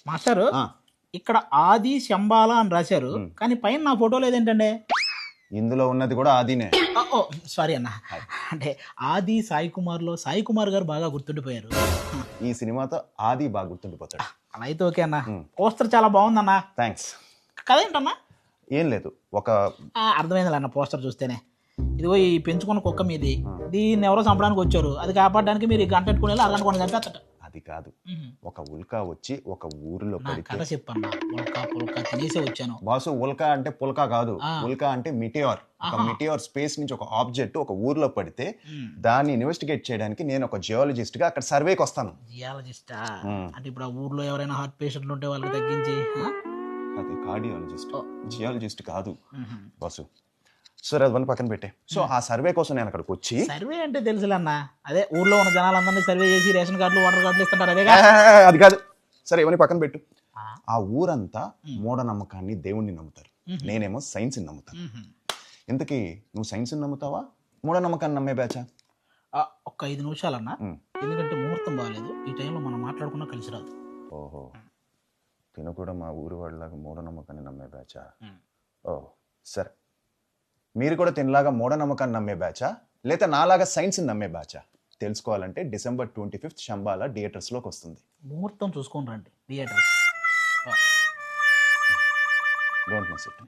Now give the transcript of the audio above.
మాస్టారు ఇక్కడ ఆది శంబాల అని రాశారు, కానీ పైన నా ఫోటో లేదేంటండి? ఇందులో ఉన్నది కూడా ఆదినే. ఓ సారీ అన్న, అంటే ఆది సాయి కుమార్లో సాయి కుమార్ గారు బాగా గుర్తుండిపోయారు. ఈ సినిమాతో ఆది బాగా గుర్తుండిపోతాడు. అలా అయితే ఓకే అన్న. పోస్టర్ చాలా బాగుందన్న. థ్యాంక్స్. కథ ఏంటన్నా? ఏం లేదు, ఒక అర్థమైంది అన్న పోస్టర్ చూస్తేనే. ఇదిగో ఈ పెంచుకున్న కుక్క మీది, దీన్ని ఎవరో చంపడానికి వచ్చారు, అది కాపాడడానికి మీరు గంట పెట్టుకుని అరగంట కొన్ని చంపేస్తాట. అది కాదు, ఒక ఉల్కా వచ్చి ఒక ఊరిలో పడితే. కథ చెప్పన్నా. ఉల్కా పుల్కా తినేసే వచ్చాను బాసు. ఉల్కా అంటే పుల్కా కాదు, ఉల్కా అంటే మిటియోర్. ఒక మిటియోర్ స్పేస్ నుంచి ఒక ఆబ్జెక్ట్ ఒక ఊర్లో పడితే దాన్ని ఇన్వెస్టిగేట్ చేయడానికి నేను ఒక జియాలజిస్ట్ గా అక్కడ సర్వేకి వస్తాను. జియాలజిస్టా? అంటే ఇప్పుడు ఆ ఊర్లో ఎవరైనా హార్ట్ పేషెంట్లు ఉంటే వాళ్ళకి తగ్గించి. అది కార్డియాలజిస్ట్, జియాలజిస్ట్ కాదు బాసు. సరే అది పక్కన పెట్టే. సో ఆ సర్వే కోసం నేను అక్కడికి వచ్చి. సర్వే అంటే తెలుసులన్నా, అదే ఊర్లో ఉన్న జనాలందరినీ సర్వే చేసి రేషన్ కార్డులు వాటర్ కార్డులు ఇస్తుంటారు, అదే అది కాదు. సరే ఇవన్నీ పక్కన పెట్టు. ఆ ఊరంతా మూఢనమ్మకాన్ని దేవుణ్ణి నమ్ముతారు, నేనేమో సైన్స్ని నమ్ముతాను. ఇంతకీ నువ్వు సైన్స్ని నమ్ముతావా మూఢనమ్మకాన్ని నమ్మే బ్యాచా? ఒక్క 5 నిమిషాలన్నా, ఎందుకంటే ముహూర్తం బాగాలేదు, ఈ టైంలో మనం మాట్లాడుకున్నా కలిసి రాదు. ఓహో, తిను కూడా మా ఊరి వాళ్ళలాగా మూఢనమ్మకాన్ని నమ్మే బ్యాచా? ఓ సరే, మీరు కూడా తినలాగా మూఢనమ్మకాన్ని నమ్మే బ్యాచా లేదా నాలాగా సైన్స్ని నమ్మే బ్యాచా? తెలుసుకోవాలంటే December 25th శంబాల థియేటర్స్లోకి వస్తుంది. ముహూర్తం చూసుకొని రండి థియేటర్స్. Don't miss it.